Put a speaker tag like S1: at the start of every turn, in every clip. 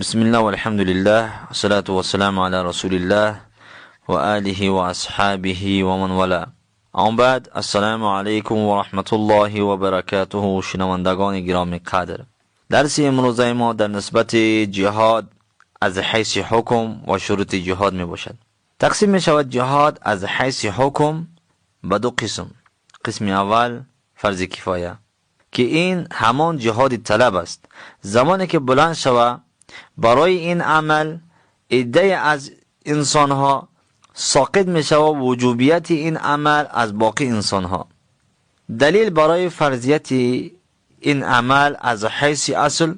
S1: بسم الله والحمد لله والصلاة والسلام على رسول الله و آله و اصحابه و من والاه. اما بعد، السلام علیکم و رحمت الله و برکاته. شنوندگان گرامی قدر، درس امروز ما در نسبت جهاد از حیث حکم و شروط جهاد می باشد. تقسیم می شود جهاد از حیث حکم به دو قسم. قسم اول فرض کفایه که این همان جهاد طلب است. زمانی که بلند شود برای این عمل عده از انسانها ساقط می شود وجوبیت این عمل از باقی انسانها. دلیل برای فرضیت این عمل از حیث اصل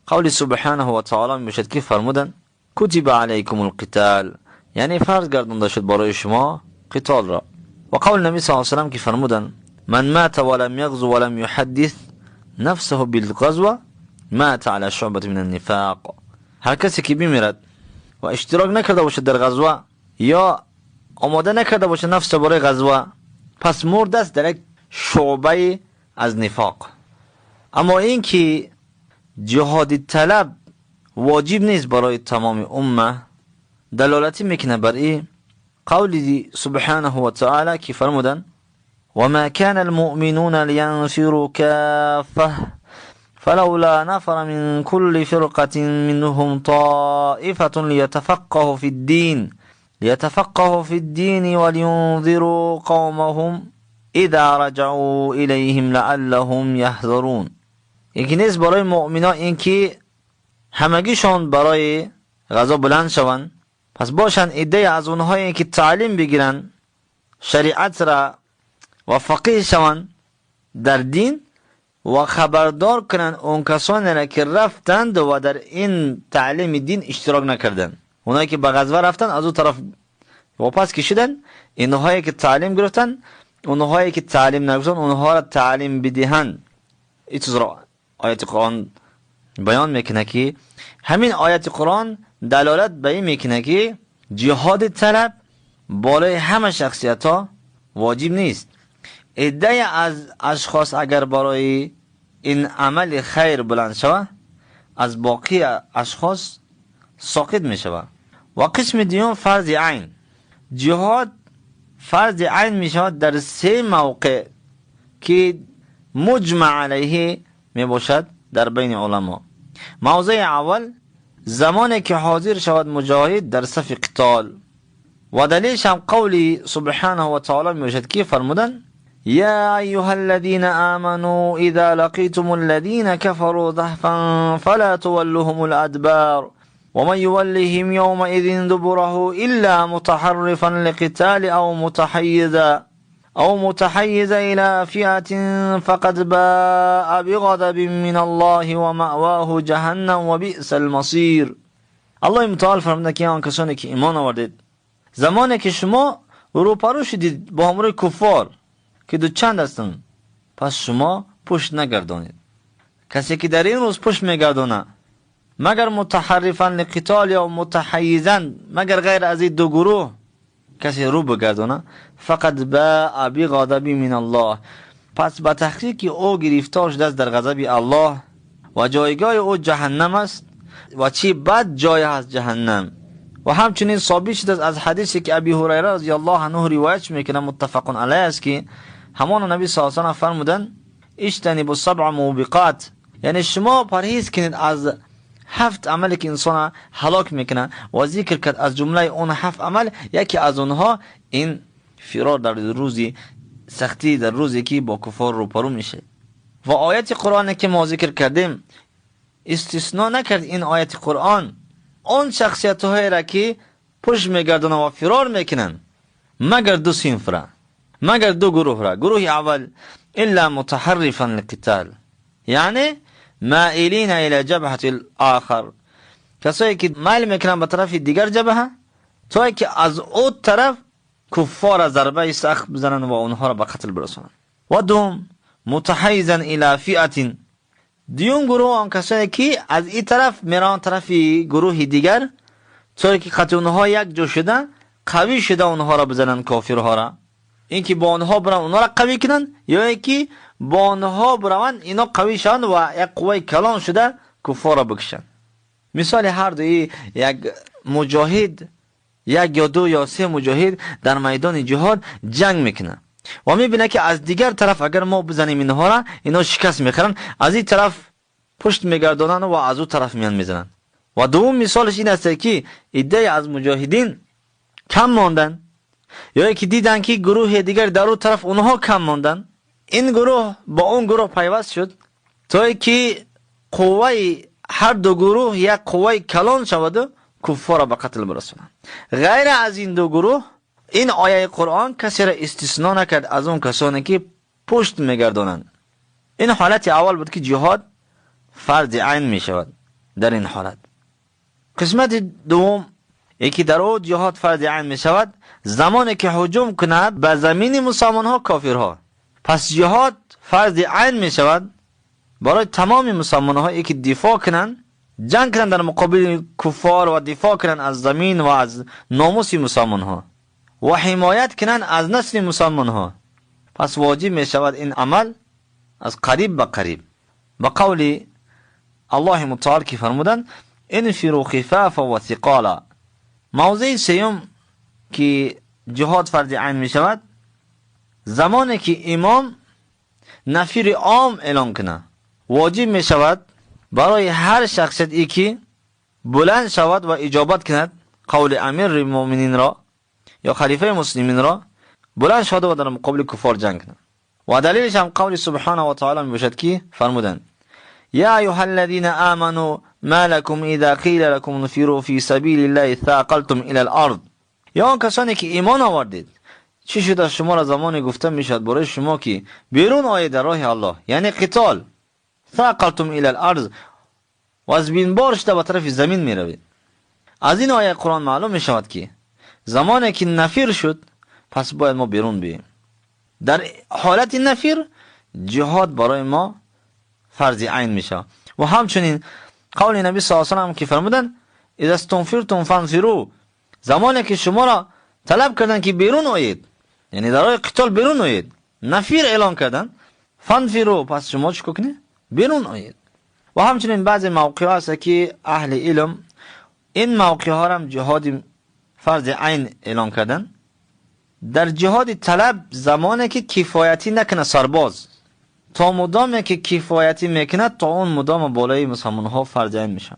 S1: قول سبحانه و تعالی می باشد که فرمودن کتب علیکم القتال، یعنی فرض گردانده شد برای شما قتال را. و قول نبی صلی الله علیه و سلم که فرمودن من مات ولم یغزو ولم یحدث نفسه بالغزو مات على شعبة من النفاق. هر کسی که بمیرد و اشتراک نکرده باشه در غزوه یا آماده نکرده باشه نفس برای غزوه، پس مرد است در یک شعبه از نفاق. اما این که جهاد طلب واجب نیست برای تمام امه، دلالتی میکنه بر این قول سبحانه و تعالی که فرمودن وما كان المؤمنون لينفروا كافة فلولا نفر من كل فرقة منهم طائفة ليتفقهوا في الدين ولينذروا قومهم اذا رجعوا اليهم لعلهم يحذرون. یکی نیست برای مؤمنان این که همگیشان برای غزا بلند شوند، پس باشن ایده از اونهایی که تعلیم بگیرن شریعت را و فقیه شوند در دین و خبردار کنن اون کسانی را که رفتند و در این تعلیم دین اشتراک نکردن. اونایی که به غزوه رفتن از اون طرف واپس کشیدن، اینهایی که تعلیم گرفتن اونهایی که تعلیم نگرفتن اونها را تعلیم بدهند. این چیز را آیت قرآن بیان میکنه که همین آیت قرآن دلالت به این میکنه که جهاد طلب بالای همه شخصیت ها واجب نیست. عده از اشخاص اگر برای این عمل خیر بلند شود از باقی اشخاص ساقط می شود. و قسم دیوم فرض عین. جهاد فرض عین می شود در سه موقع که مجمع علیه می باشد در بین علما. موضع اول زمانی که حاضر شود مجاهد در صف قتال و دلیلش هم قول سبحانه و تعالی می باشد که فرمودن يا أيها الذين آمنوا إذا لقيتم الذين كفروا ضحفا فلا تولهم الأدبار ومن يولهم يومئذ دبره إلا متحرفا لقتال أو متحيزا إلى فئة فقد باء بغضب من الله ومأواه جهنم وبئس المصير. الله متعال فرموده که آن کسانی که ایمان آوردید زمانی که شما روپرو شدید با همراه کفار که دو چند هستن، پس شما پشت نگردانید. کسی که در این روز پشت میگردونه مگر متحرفا لقتال یا متحیزا، مگر غیر از این دو گروه کسی رو بگردونه، فقط باء بغضب من الله، پس به تحقیق او گرفتار شده است در غضب الله و جایگاه او جهنم است و چی بد جای هست جهنم. و همچنین ثابت شده است از حدیثی که ابی هریره رضی الله عنه روایت میکنه متفق علیه است که همان نبی صلی الله علیه و سلم فرمودن اجتنبوا السبع موبقات، یعنی شما پرهیز کنید از 7 عملی که انسان هلاک میکنه و ذکر کرد از جمله اون 7 عمل یکی از اونها این فرار در روزی سختی، در روزی که با کفار روپرو میشه. و آیت قرآن که ما ذکر کردیم استثناء نکرد این آیت قرآن اون شخصیت هایی را که پشت میگردن و فرار میکنن مگر دو صنف را، مگر دو گروه را. گروه اول الا متحرفا للقتال، یعنی مائلین الى جبهه الاخر، کسایی که مایل میکنن به طرف دیگر جبهه تا که از او طرف کفار ضربه سخت بزنن و اونها را به قتل برسونن. و دوم متحیزا الى فئه، دیون گروه آن کسایی که از این طرف میرن طرف گروه دیگر تا که قتل اونها یک جو شده قوی شده اونها را بزنن کافرها را، این که با اونها برن اونها را قوی کنن یا اینکه با اونها برن اینا قوی شدن و یک قوه کلان شده کفار را بکشن. مثال هر دوی یک مجاهد، یک یا دو یا سه مجاهد در میدان جهاد جنگ میکنه و میبینه که از دیگر طرف اگر ما بزنیم اینها را، اینا شکست میخورن، از این طرف پشت میگردانن و از اون طرف میان میزنن. و دوم مثالش این است که ایده از مجاهدین کم ماندن، یا که دیدن که گروه دیگر در اون طرف اونها کم ماندن، این گروه با اون گروه پیوست شد تا که قوه هر دو گروه یک قوه کلان شود و کفار به قتل برسونند. غیر از این دو گروه این آیه قرآن کسی را استثناء نکرد از اون کسانی که پشت میگردانند. این حالت اول بود که جهاد فرض عین می شود. در این حالت قسمت دوم یکی در او جهاد فرض عین می شود زمانی که هجوم کنه به زمین مسلمان ها کافرها. پس جهاد فرض عین می شود برای تمام مسلمان ها که دفاع کنن، جنگ کنن در مقابل کفار و دفاع کنن از زمین و از ناموس مسلمان ها و حمایت کنن از نسل مسلمان ها. پس واجب می شود این عمل از قریب به قریب. به قول الله متعال که فرمودن انفروا خفافا و ثقالا. موضع سیوم که جهاد فرض عین می شود زمانی که امام نفیر عام اعلان کنه. واجب می شود برای هر شخصیتی که بلند شود و اجابت کند قول امیر المؤمنین را یا خلیفه مسلمین را، بلند شود و در مقابل کفار جنگ کند. و دلیلش هم قول سبحانه و تعالی می باشد که فرمودند یا ایها الذین آمنوا ما لكم اذا قیل لكم انفروا فی سبیل الله ثاقلتم الى الارض. یا آن کسانی که ایمان آوردید چی شد از شما را زمانی گفته می شد برای شما که بیرون آیید در راه الله، یعنی قتال، ثاقلتم الى الارض، و از بین بار شده به طرف زمین می روید. از این آیه قرآن معلوم می شود که زمانی که نفیر شد پس باید ما بیرون بیم. در حالت نفیر جهاد برای ما فرض عین می شود. و همچنین قول نبی صلی الله علیه و آله که فرمودن اذا استنفرتم فانفروا، زمانی که شما را طلب کردن که بیرون آیید، یعنی در راه قتال بیرون آیید، نفیر اعلان کردن، فانفروا، پس شما چیکار کنید؟ بیرون آیید. و همچنین بعض موقع هست که اهل علم این موقع ها هم جهاد فرض عین اعلان کردن. در جهاد طلب زمانی که کفایتی نکنه سرباز، تا مدامی که کفایتی میکنه تا اون مدام بالای مسلمان ها فرض عین میشه.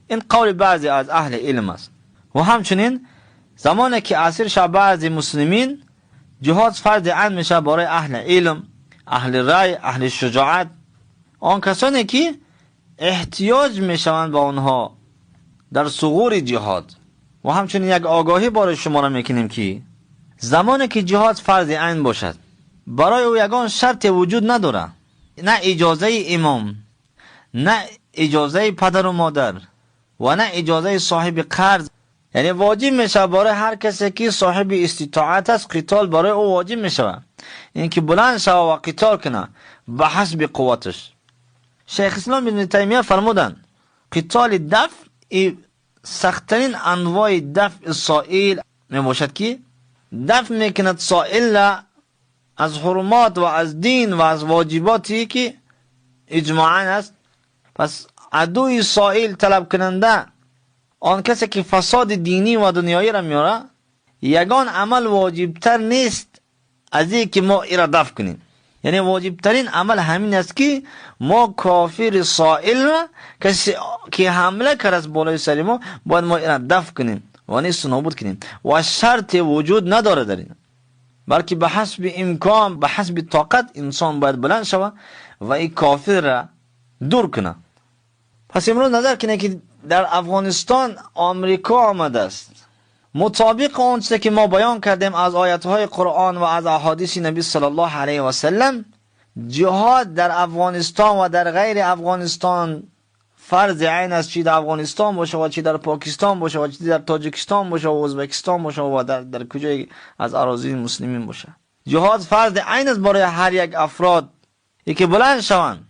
S1: این قول بعضی از اهل علم است. و همچنین زمانی که اسیر شد بعضی مسلمین جهاد فرض عین میشه برای اهل علم، اهل رای، اهل شجاعت، آن کسانی که احتیاج میشوند با آنها در ثغور جهاد. و همچنین یک آگاهی برای شما را میکنیم که زمانی که جهاد فرض عین باشد برای او یگان شرط وجود نداره، نه اجازه امام، نه اجازه پدر و مادر و نه اجازه صاحب قرض. یعنی واجب میشه برای هر کسی که صاحب استطاعت است قتال برای او واجب میشه، اینکه بلند شود و قتال کنه به حسب قوتش. شیخ اسلام ابن تیمیه فرمودن قتال دفع سختترین انواع دفع سائل میباشد که دفع میکند سائل از حرمات و از دین و از واجباتی که اجماعاً است. پس عدوی سائل طلب کننده آن کسی که فساد دینی و دنیایی را میاره، یگان عمل واجبتر نیست از این که ما ایرا دفع کنیم. یعنی واجبترین عمل همین است که ما کافر سائل را کسی که حمله کرد از بالای سر ما باید ما ایرا دفع کنیم و نیست نابود کنیم. و شرط وجود نداره در این، بلکه به حسب امکان، به حسب طاقت انسان باید بلند شود و این کافر را دور کنه. پس امروز نظر کنه که در افغانستان آمریکا آمده است. مطابق اون چیزی که ما بیان کردیم از آیاتهای قرآن و از احادیث نبی صلی الله علیه و سلم، جهاد در افغانستان و در غیر افغانستان فرض عین است، چی در افغانستان باشه و چی در پاکستان باشه و چی در تاجیکستان باشه و ازبکستان باشه و در کجای از اراضی مسلمین باشه. جهاد فرض عین است برای هر یک افراد که بلند شوند.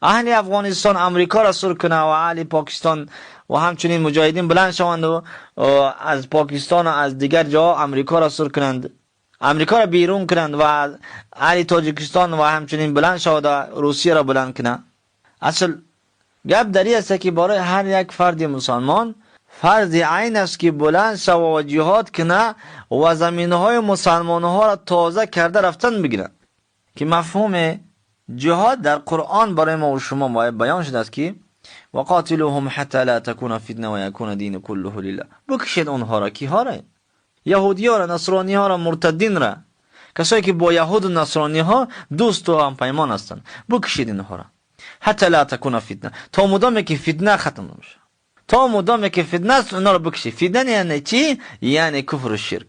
S1: اهل افغانستان امریکا را سر کنه و اهل پاکستان و همچنین مجاهدین بلند شوند و از پاکستان و از دیگر جا امریکا را سر کنند، امریکا را بیرون کنند و اهل تاجیکستان و همچنین بلند شوند و روسیه را بلند کنند. اصل گپ در این است که برای هر یک فرد مسلمان فرض عین است که بلند شو و جهاد کنه و زمینهای مسلمان ها را تازه کرده رفتن بگیرن. که مفهوم جهاد در قرآن برای ما و شما بیان شده است که وقاتلوهم حتی لا تکون فتنه و یکون دین کله لله. بکشید اونها را. کیها را؟ یهودی ها را، نصرانی ها را، مرتدین را، کسایی که با یهود و نصرانی ها دوست و هم پیمان هستند. بکشید اینها را حتی لا تکون فتنه، تا مدام که فتنه ختم نمیشه. تا مدام که فتنه است اونا رو بکشید. فتنه یعنی چی؟ یعنی کفر و شرک.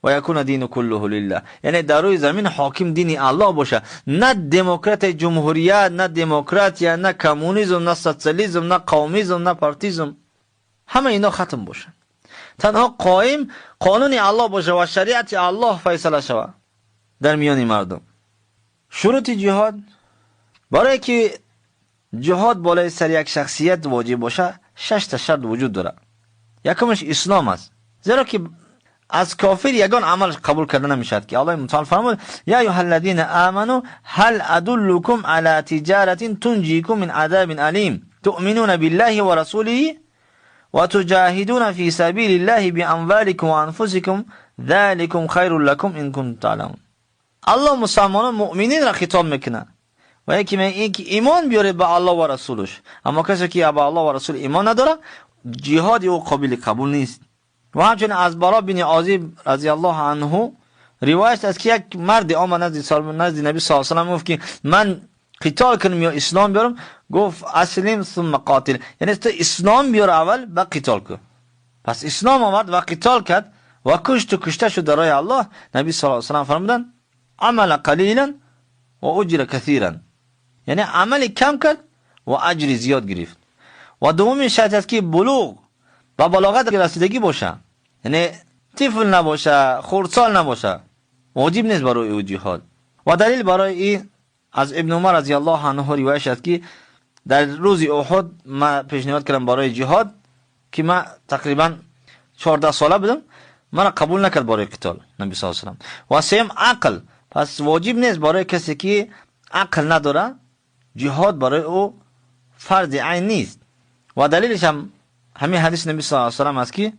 S1: و یکون دین کله لله، یعنی در روی زمین حاکم دین الله باشه، نه دموکرات جمهوریت، نه دموکراتیا، نه کمونیسم، نه سوسیالیسم، نه قومیسم، نه پارتیسم. همه اینا ختم باشه. تنها قائم قانون الله باشه و شریعت الله فیصله شوه در میان مردم. شروط جهاد، برای که جهاد بالای سر یک شخصیت واجب باشه 6 تا شرط وجود داره. یکمش اسلام است، زیرا که از کافر یگان عمل قبول کرده نمیشد. که الله متعال فرمود یا ایها الذین آمنوا هل ادلکم علی تجارة تنجیکم من عذاب علیم تؤمنون بالله و رسوله و تجاهدون فی سبیل الله باموالکم و انفسکم ذلکم خیر لکم ان کنتم تعلمون. الله مسلمانان مؤمنین را خطاب میکنه و یکی میگه که ایمان بیاره به الله و رسولش. اما کسی که به الله و رسول ایمان نداره جهاد او قابل قبول نیست. و همچنین از برا بن عازب رضی الله عنه روایت است که یک مرد آمد نزد نبی صلی الله علیه و گفت که من قتال کنم یا اسلام بیارم؟ گفت اسلم ثم قاتل، یعنی تو اسلام بیار اول بعد قتال کن. پس اسلام آمد و قتال کرد و کشته شد در راه الله. نبی صلی الله علیه و فرمودن عمل قلیلا و اجر کثیرا، یعنی عمل کم کرد و اجر زیاد گرفت. و دومین شرط است که بلوغ و بلاغت رسیدگی باشه، یعنی طفل نباشه، خردسال نباشه. واجب نیست برای او جهاد. و دلیل برای این از ابن عمر رضی الله عنه روایت است که در روز احد من پیشنهاد کردم برای جهاد که من تقریبا 14 ساله بودم، من قبول نکرد برای قتال نبی صلی الله علیه و و سیم عقل. پس واجب نیست برای کسی که عقل نداره جهاد برای او فرض عین نیست. و دلیلش هم همین حدیث نبی صلی الله علیه و است که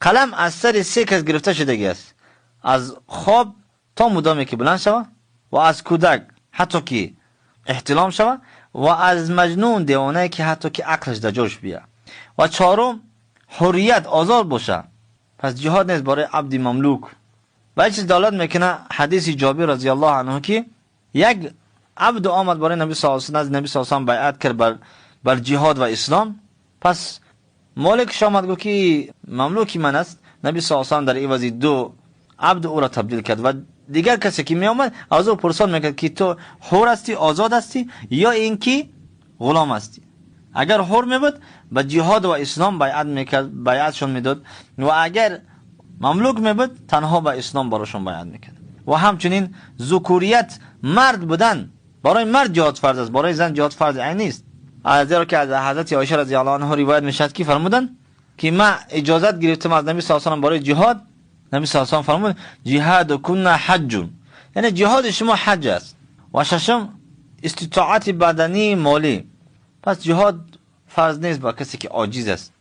S1: قلم از سر 3 کس گرفته شدگی است، از خواب تا مدامی که بلند شوه، و از کودک حتی که احتلام شوه، و از مجنون دیوانه که حتی که عقلش در جوش بیه. و چهارم حریت، آزاد باشه. پس جهاد نیست برای عبد مملوک. و این چیز دلالت میکنه حدیث جابر رضی الله عنه که یک عبد آمد برای نبی صلی الله علیه و آله، نبی صلی الله علیه و بیعت کرد بر جهاد و اسلام. پس مالک آمد گفت که مملوکی من است. نبی صلی الله علیه و آله در عوض 2 عبد او را تبدیل کرد. و دیگر کسی که می آمد از او پرسان میکرد که تو حر هستی، آزاد هستی، یا اینکه غلام هستی. اگر حر میبود به جهاد و اسلام بیعت میکرد، بیعتشون میداد. و اگر مملوک میبود تنها به اسلام براشون بیعت میکرد. و همچنین ذکوریت، مرد بودن، برای مرد جهاد فرض است، برای زن جهاد فرض عین نیست. زیرا که از حضرت عایشه رضی الله عنها روایت میشد که فرمودن که من اجازت گرفتم از نبی صلی الله علیه و برای جهاد. نبی صلی الله علیه و فرمود جهاد کن حج، یعنی جهاد شما حج است. و ششم استطاعت بدنی مالی. پس جهاد فرض نیست با کسی که عاجز است.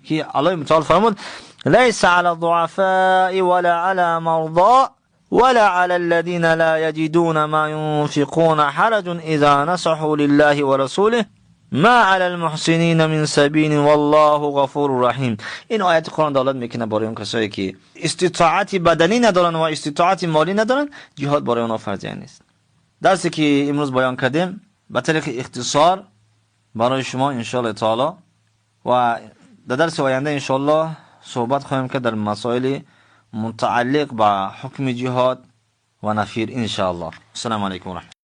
S1: که الله متعال فرمود لیس علی الضعفاء ولا علی مرضى ولا على الذين لا يجدون ما ينفقون حرج اذا نصحوا لله ورسوله ما على المحسنین من سبیل والله غفور رحیم. این آیت قرآن دلالت میکنه برای اون کسایی که استطاعت بدنی ندارن و استطاعت مالی ندارن جهاد برای اونها فرض نیست. درسی که امروز بیان کردیم به طریق اختصار برای شما ان شاء الله تعالی، و در درس آینده ان شاء الله صحبت خواهیم کرد در مسائل متعلق به حکم جهاد و نفیر ان شاء الله. السلام علیکم و رحمت الله.